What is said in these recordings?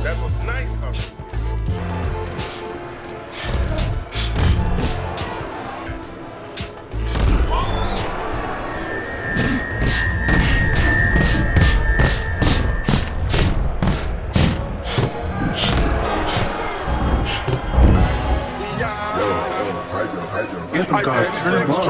That was nice of you. Anthem guys, turn them on.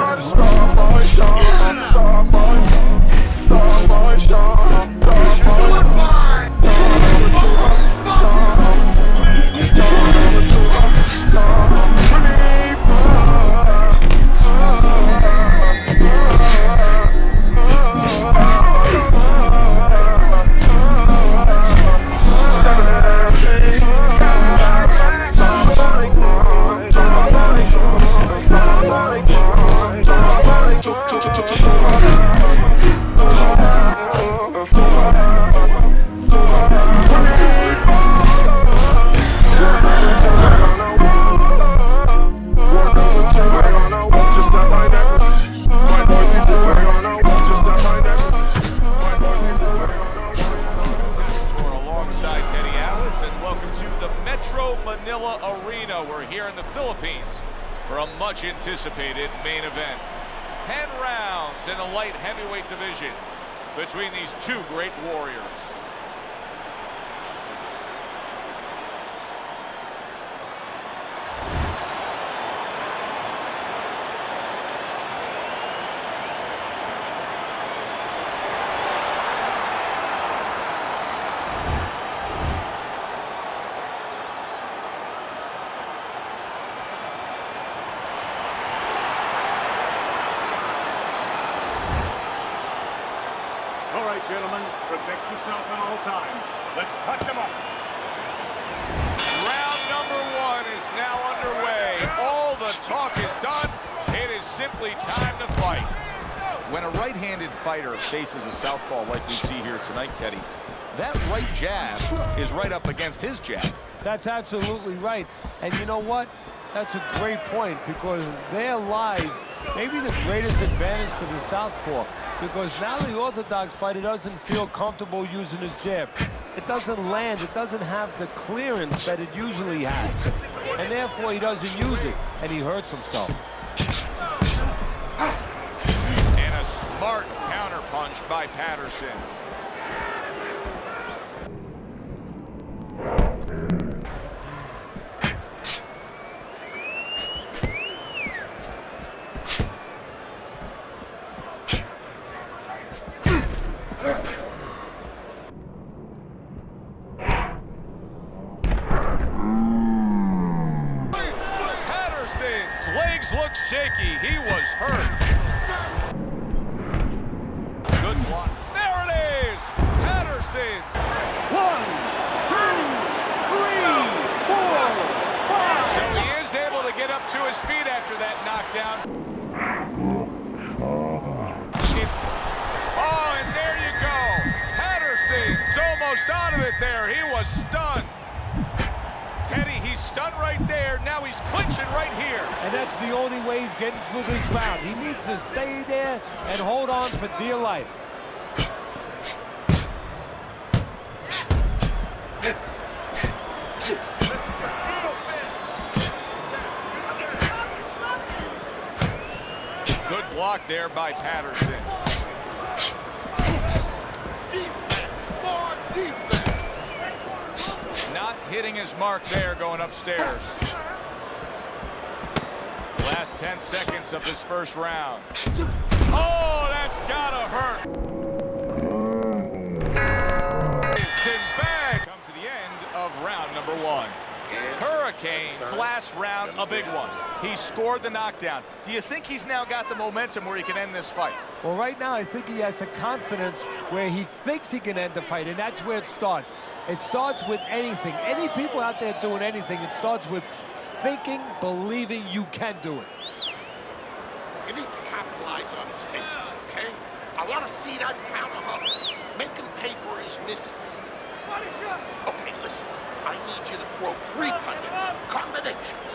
Arena. We're here in the Philippines for a much anticipated main event. 10 rounds in the light heavyweight division between these two great warriors. All right, gentlemen, protect yourself at all times. Let's touch them up. Round number one is now underway. All the talk is done. It is simply time to fight. When a right-handed fighter faces a southpaw like we see here tonight, Teddy, that right jab is right up against his jab. That's absolutely right. And you know what? That's a great point, because there lies maybe the greatest advantage for the southpaw, because now the orthodox fighter doesn't feel comfortable using his jab. It doesn't land, it doesn't have the clearance that it usually has. And therefore he doesn't use it, and he hurts himself. And a smart counterpunch by Patterson. Patterson's legs look shaky. He was hurt. Good block. There it is. Patterson. 1, 2, 3, 4, 5. So he is able to get up to his feet after that knockdown. Oh, and there you go. Patterson's almost out of it there. He was stunned. Teddy, he's stunned right there. Now he's clinching right here. And that's the only way he's getting through this round. He needs to stay there and hold on for dear life. Good block there by Patterson. Not hitting his mark there, going upstairs. Last 10 seconds of this first round. Oh, that's gotta hurt. Bag. Come to the end of round number one. Hurricane's last round, a big one. He scored the knockdown. Do you think he's now got the momentum where he can end this fight? Well, right now, I think he has the confidence where he thinks he can end the fight, and that's where it starts. It starts with anything. Any people out there doing anything, it starts with thinking, believing you can do it. You need to capitalize on his misses, okay? I want to see that counter hustle. Make him pay for his misses. Okay, listen. I need you to throw 3 punches, combinations.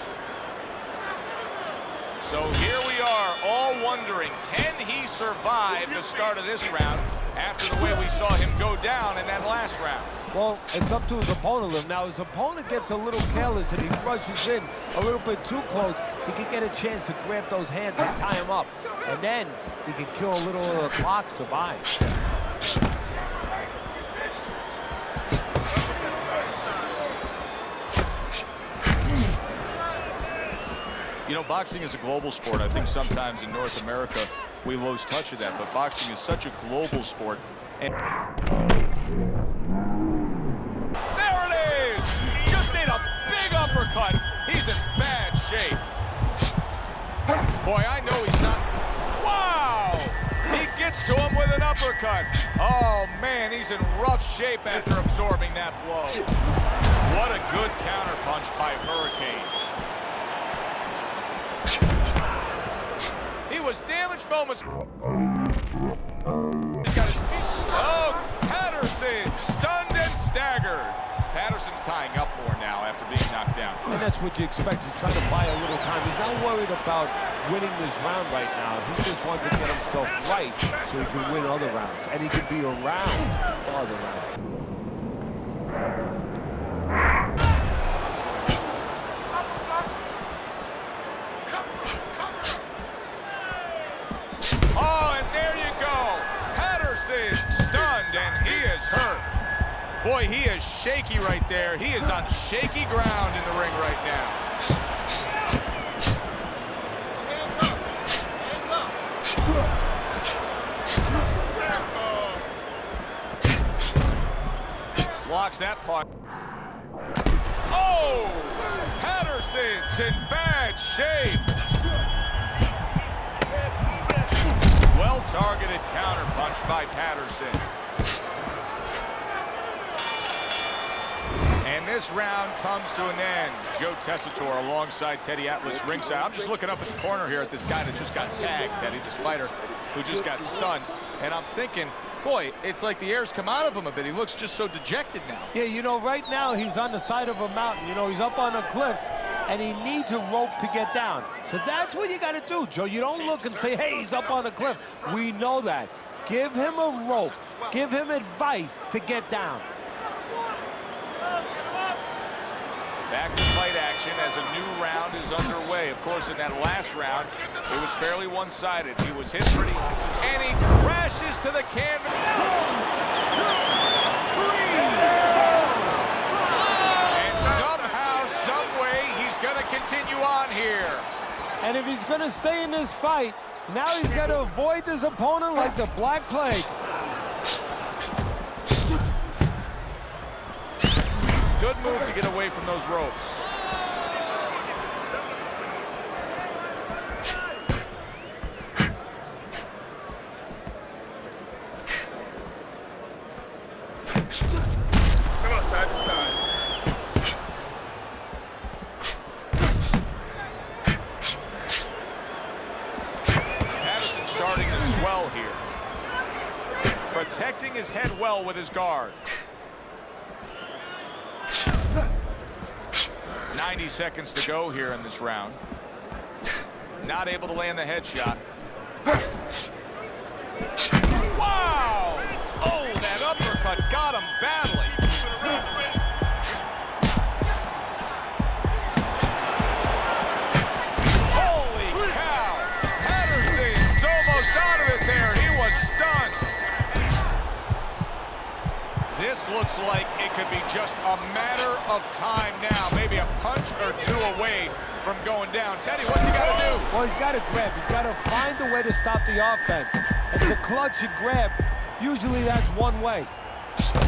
So here we are, all wondering, can he survive the start of this round after the way we saw him go down in that last round? Well, it's up to his opponent. Now, his opponent gets a little careless and he rushes in a little bit too close. He can get a chance to grab those hands and tie him up. And then he can kill a little of the clock, survive. You know, boxing is a global sport. I think sometimes in North America, we lose touch of that. But boxing is such a global sport. And There it is! Just ate a big uppercut. He's in bad shape. Boy, I know he's not. Wow! He gets to him with an uppercut. Oh, man, he's in rough shape after absorbing that blow. What a good counterpunch by Hurricane. He was damaged moments. He's got his feet. Oh, Patterson stunned and staggered. Patterson's tying up more now after being knocked down. And that's what you expect. He's trying to buy a little time. He's not worried about winning this round right now. He just wants to get himself right so he can win other rounds. And he can be around for other rounds. Oh, and there you go. Patterson stunned, and he is hurt. Boy, he is shaky right there. He is on shaky ground in the ring right now. Blocks that part. Oh! Patterson's in bad shape. Well-targeted counterpunch by Patterson. And this round comes to an end. Joe Tessitore alongside Teddy Atlas ringside. I'm just looking up at the corner here at this guy that just got tagged, Teddy, this fighter who just got stunned. And I'm thinking, boy, it's like the air's come out of him a bit. He looks just so dejected now. Yeah, you know, right now he's on the side of a mountain. You know, he's up on a cliff, and he needs a rope to get down. So that's what you got to do, Joe. You don't look and say, hey, he's up on a cliff. We know that. Give him a rope. Give him advice to get down. Back to fight action as a new round is underway. Of course, in that last round, it was fairly one-sided. He was hit pretty, and he crashes to the canvas. 1, 2, 3. And somehow, some way, he's going to continue on here. And if he's going to stay in this fight, now he's got to avoid his opponent like the Black Plague. Good move to get away from those ropes. Come on, side to side. Patterson starting to swell here. Protecting his head well with his guard. 90 seconds to go here in this round. Not able to land the headshot. Wow! Oh, that uppercut got him badly. Holy cow! Patterson's almost out of it there. He was stunned. This looks like it could be just a matter of time now. Maybe a punch or two away from going down. Teddy, what's he got to do? Well, he's got to grab. He's got to find a way to stop the offense. And to clutch and grab, usually that's one way.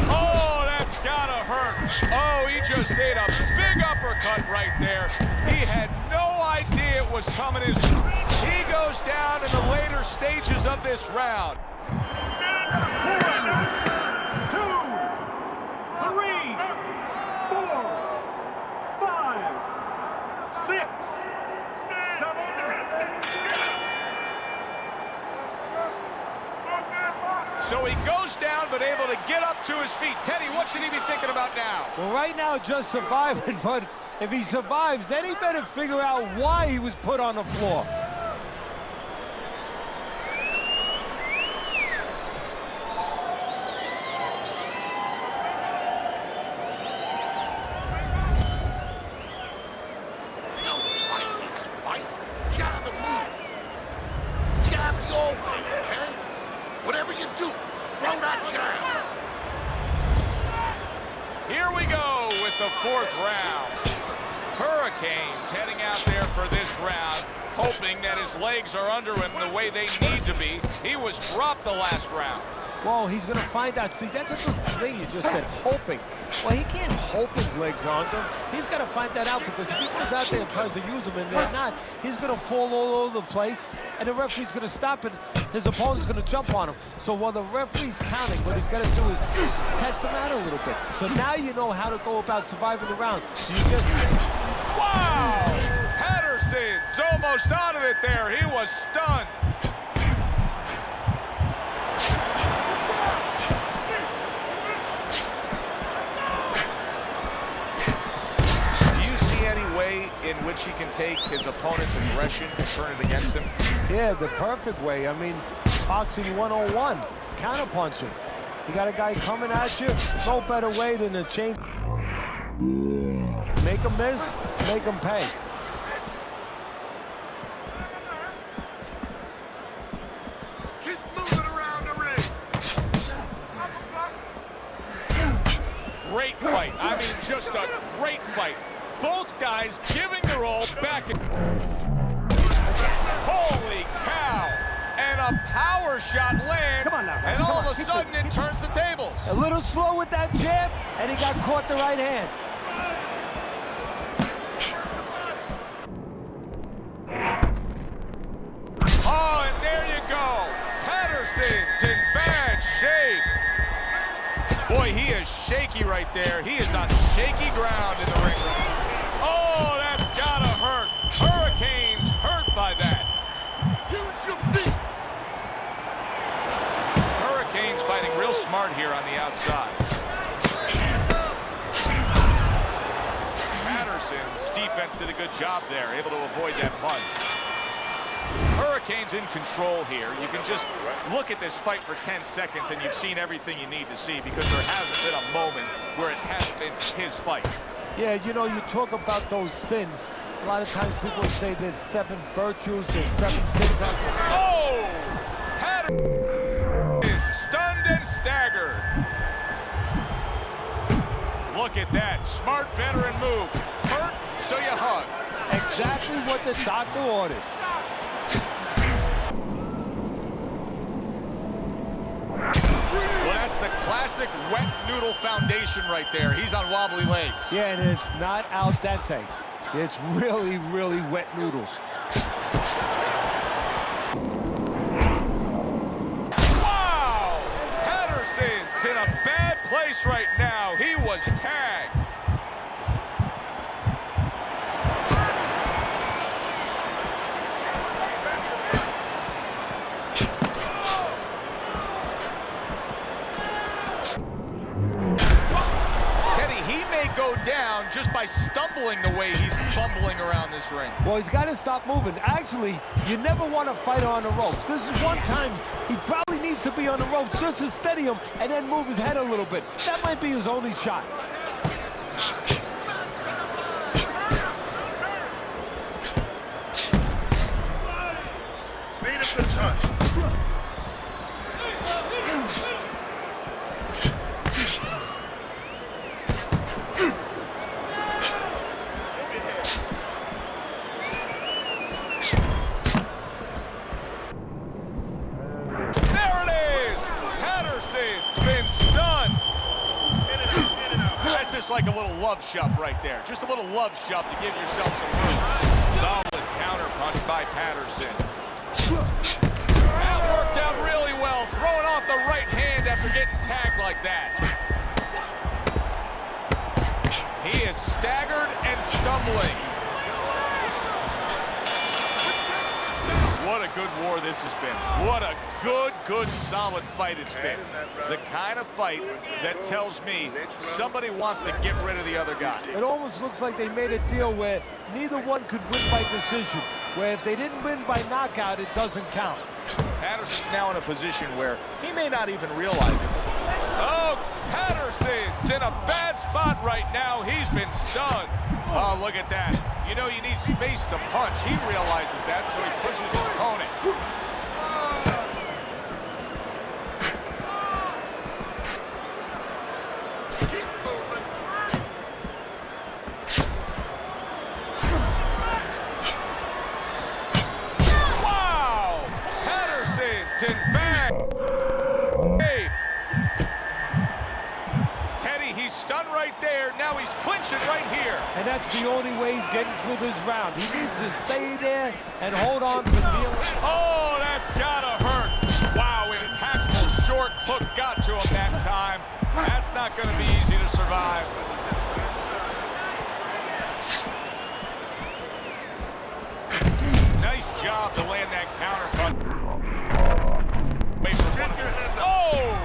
Oh, that's got to hurt. Oh, he just ate a big uppercut right there. He had no idea it was coming. He goes down in the later stages of this round. 1, 2, 3, 4, 5, 6, 7. So he goes down, but able to get up to his feet. Teddy, what should he be thinking about now? Well, right now, just surviving, but if he survives, then he better figure out why he was put on the floor. 4th round. Hurricanes heading out there for this round, hoping that his legs are under him the way they need to be. He was dropped the last round. Well, he's going to find out. See, that's a good thing you just said, hoping. Well, he can't hope his legs are under him. He's got to find that out, because if he goes out there and tries to use them and they're not, he's going to fall all over the place, and the referee's going to stop it. His opponent's going to jump on him. So while the referee's counting, what he's got to do is test him out a little bit. So now you know how to go about surviving the round. So you just... Wow! Patterson's almost out of it there. He was stunned. In which he can take his opponent's aggression and turn it against him? Yeah, the perfect way. I mean, boxing 101, counterpunching. You got a guy coming at you, no better way than to change. Make him miss, make him pay. Keep moving around the ring. Great fight. I mean, just a great fight. Both guys giving their all back. Holy cow! And a power shot lands, and all of a sudden it turns the tables. A little slow with that jab, and he got caught the right hand. Oh, and there you go. Patterson's in bad shape. Boy, he is shaky right there. He is on shaky ground in the ring. Oh, that's gotta hurt. Hurricanes hurt by that. Use your feet. Hurricanes fighting real smart here on the outside. Patterson's defense did a good job there, able to avoid that punch. Hurricanes in control here. You can just look at this fight for 10 seconds and you've seen everything you need to see, because there hasn't been a moment where it hasn't been his fight. Yeah, you know, you talk about those sins. A lot of times people say there's 7 virtues, there's 7 sins out there. Oh! Patterson stunned and staggered. Look at that. Smart veteran move. Hurt, so you hug. Exactly what the doctor ordered. Well, that's the classic wet noodle foundation right there. He's on wobbly legs. Yeah, and it's not al dente. It's really, really wet noodles. Wow! Patterson's in a bad place right now. He was tagged. Go down just by stumbling the way he's fumbling around this ring. Well, he's got to stop moving. Actually, you never want to fight on the ropes. This is one time he probably needs to be on the ropes just to steady him and then move his head a little bit. That might be his only shot. Made him to touch. Like a little love shove right there. Just a little love shove to give yourself some room. Solid counter punch by Patterson. That worked out really well. Throwing off the right hand after getting tagged like that. He is staggered and stumbling. What a good war this has been. What a good, solid fight it's been. The kind of fight that tells me somebody wants to get rid of the other guy. It almost looks like they made a deal where neither one could win by decision, where if they didn't win by knockout, it doesn't count. Patterson's now in a position where he may not even realize it. Oh, Patterson's in a bad spot right now. He's been stunned. Oh, look at that. You know you need space to punch. He realizes that, so he pushes his opponent. and that's the only way he's getting through this round. He needs to stay there and hold on for deal. Oh, that's gotta hurt. Wow, impactful short hook got to him that time. That's not going to be easy to survive. Nice job to land that counter punch. Wait for one. Oh!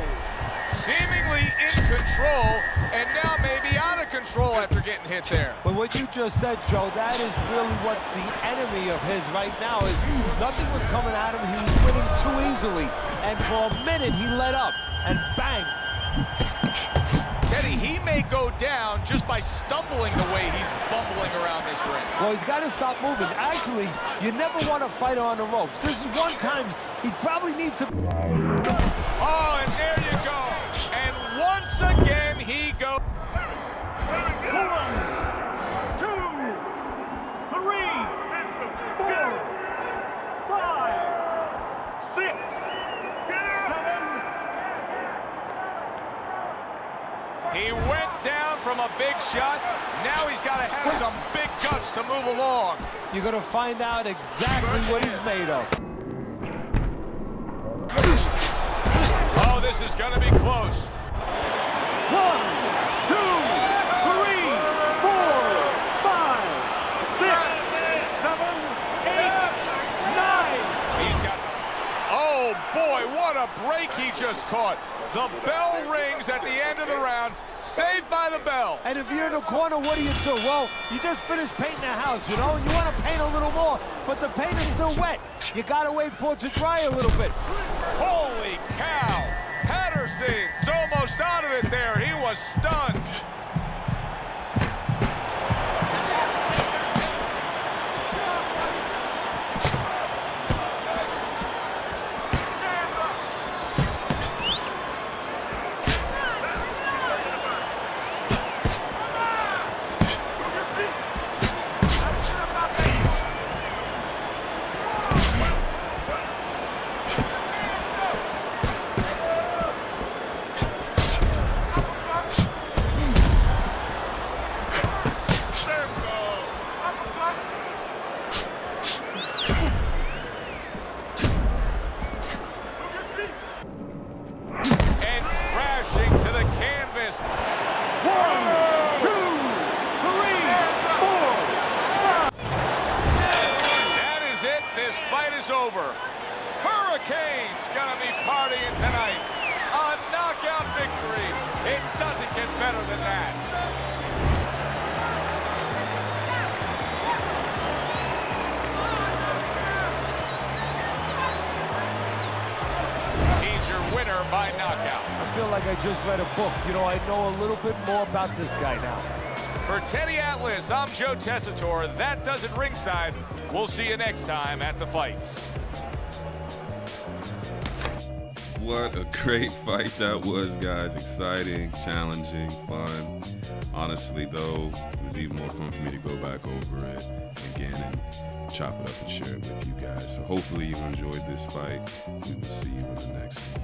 Seemingly in control, and now maybe out of control after getting hit there. But what you just said, Joe, that is really what's the enemy of his right now, is nothing was coming at him. He was winning too easily, and for a minute he let up, and bang. Teddy, he may go down just by stumbling the way he's bumbling around this ring. Well, he's got to stop moving. Actually, you never want to fight on the ropes. This is one time he probably needs to... Oh, and there you go. And once again, he goes. 1, 2, 3, 4, 5, 6, 7. He went down from a big shot. Now he's got to have some big guts to move along. You're going to find out exactly what he's made of. Oh, this is going to be close. 1, 2, 3, 4, 5, 6, 7, 8, 9. He's got... Oh, boy, what a break he just caught. The bell rings at the end of the round. Saved by the bell. And if you're in the corner, what do? Well, you just finished painting a house, you know, and you want to paint a little more, but the paint is still wet. You got to wait for it to dry a little bit. Holy cow. Patterson's almost out of it there. He was stunned. Over. Hurricane's gonna be partying tonight. A knockout victory. It doesn't get better than that. He's your winner by knockout. I feel like I just read a book. You know, I know a little bit more about this guy now. For Teddy Atlas, I'm Joe Tessitore. That does it ringside. We'll see you next time at the fights. What a great fight that was, guys. Exciting, challenging, fun. Honestly, though, it was even more fun for me to go back over it again and chop it up and share it with you guys. So hopefully you enjoyed this fight. We will see you in the next one.